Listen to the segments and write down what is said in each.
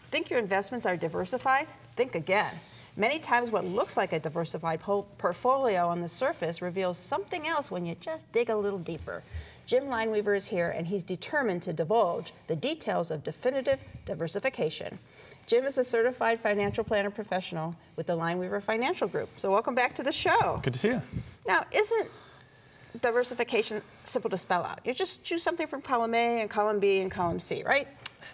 Think your investments are diversified? Think again. Many times what looks like a diversified portfolio on the surface reveals something else when you just dig a little deeper. Jim Lineweaver is here, and he's determined to divulge the details of definitive diversification. Jim is a certified financial planner professional with the Lineweaver Financial Group. So welcome back to the show. Good to see you. Now, isn't diversification simple to spell out? You just choose something from column A and column B and column C, right?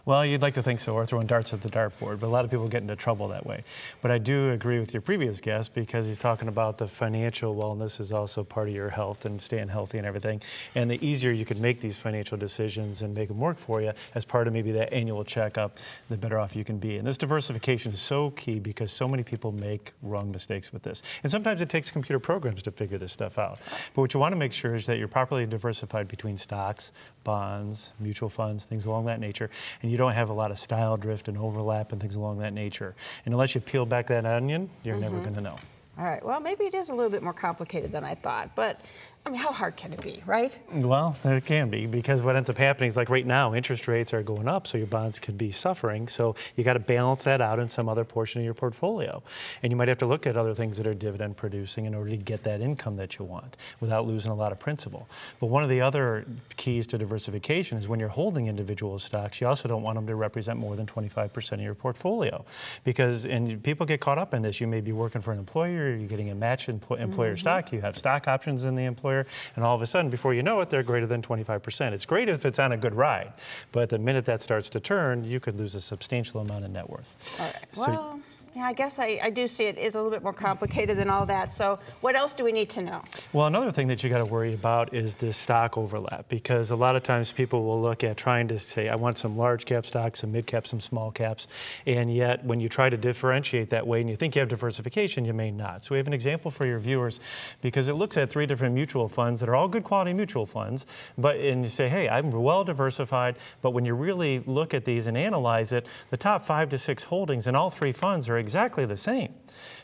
Well, you'd like to think so, or throwing darts at the dartboard, but a lot of people get into trouble that way. But I do agree with your previous guest because he's talking about the financial wellness is also part of your health and staying healthy and everything. And the easier you can make these financial decisions and make them work for you as part of maybe that annual checkup, the better off you can be. And this diversification is so key because so many people make wrong mistakes with this. And sometimes it takes computer programs to figure this stuff out. But what you want to make sure is that you're properly diversified between stocks, bonds, mutual funds, things along that nature. And you don't have a lot of style drift and overlap and things along that nature. And unless you peel back that onion, you're never going to know. All right, well, maybe it is a little bit more complicated than I thought, but I mean, how hard can it be, right? Well, there can be, because what ends up happening is, like right now, interest rates are going up, so your bonds could be suffering. So you got to balance that out in some other portion of your portfolio. And you might have to look at other things that are dividend producing in order to get that income that you want without losing a lot of principal. But one of the other keys to diversification is when you're holding individual stocks, you also don't want them to represent more than 25% of your portfolio. Because, and people get caught up in this, you may be working for an employer, you're getting a match employer stock, you have stock options in the employer, and all of a sudden, before you know it, they're greater than 25%. It's great if it's on a good ride, but the minute that starts to turn, you could lose a substantial amount of net worth. All right. Well, yeah, I guess I do see it is a little bit more complicated than all that. So what else do we need to know? Well, another thing that you got to worry about is the stock overlap, because a lot of times people will look at trying to say, I want some large cap stocks, some mid caps, some small caps, and yet when you try to differentiate that way and you think you have diversification, you may not. So we have an example for your viewers, because it looks at 3 different mutual funds that are all good quality mutual funds, and you say, hey, I'm well diversified, but when you really look at these and analyze it, the top 5 to 6 holdings in all 3 funds are exactly the same.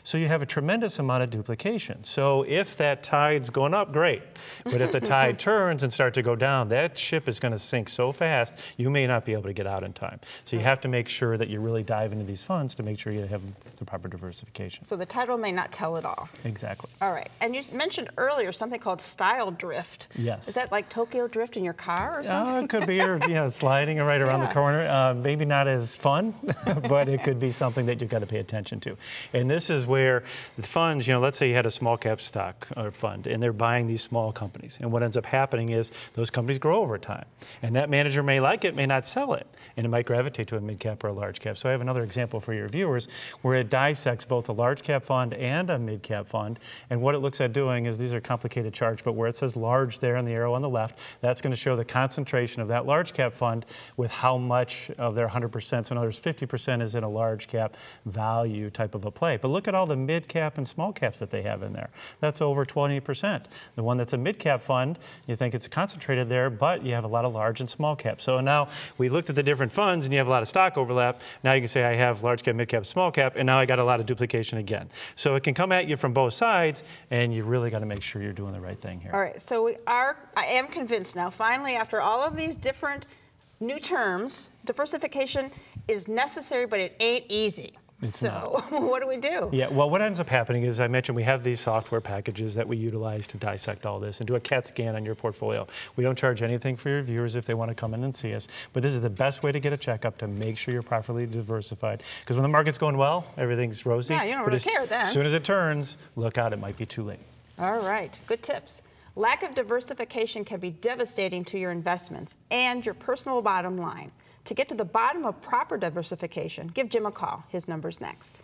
So you have a tremendous amount of duplication. So if that tide's going up, great. But if the tide turns and starts to go down, that ship is going to sink so fast, you may not be able to get out in time. So you have to make sure that you really dive into these funds to make sure you have the proper diversification. So the title may not tell it all. Exactly. All right. And you mentioned earlier something called style drift. Yes. Is that like Tokyo drift in your car or something? It could be, or sliding right around the corner. Maybe not as fun, but it could be something that you've got to pay attention to. And this is where the funds, let's say you had a small cap stock or fund, and they're buying these small companies. And what ends up happening is those companies grow over time. And that manager may like it, may not sell it. And it might gravitate to a mid cap or a large cap. So I have another example for your viewers where it dissects both a large cap fund and a mid cap fund. And what it looks at doing is, these are complicated charts, but where it says large there and the arrow on the left, that's going to show the concentration of that large cap fund with how much of their 100%. So in other words, 50% is in a large cap value type of a play. But look at all the mid cap and small caps that they have in there. That's over 20%. The one that's a mid cap fund, you think it's concentrated there, but you have a lot of large and small caps. So now we looked at the different funds and you have a lot of stock overlap. Now you can say I have large cap, mid cap, small cap, and now I got a lot of duplication again. So it can come at you from both sides, and you really got to make sure you're doing the right thing here. All right, so I am convinced now, finally, after all of these different new terms, diversification is necessary, but it ain't easy. So what do we do? Yeah, well, what ends up happening is, I mentioned, we have these software packages that we utilize to dissect all this and do a CAT scan on your portfolio. We don't charge anything for your viewers if they want to come in and see us, but this is the best way to get a checkup to make sure you're properly diversified. Because when the market's going well, everything's rosy. Yeah, you don't really care then. As soon as it turns, look out, it might be too late. All right, good tips. Lack of diversification can be devastating to your investments and your personal bottom line. To get to the bottom of proper diversification, give Jim a call. His number's next.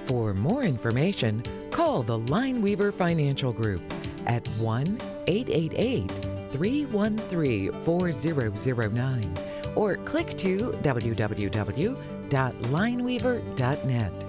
For more information, call the Lineweaver Financial Group at 1-888-313-4009 or click to www.lineweaver.net.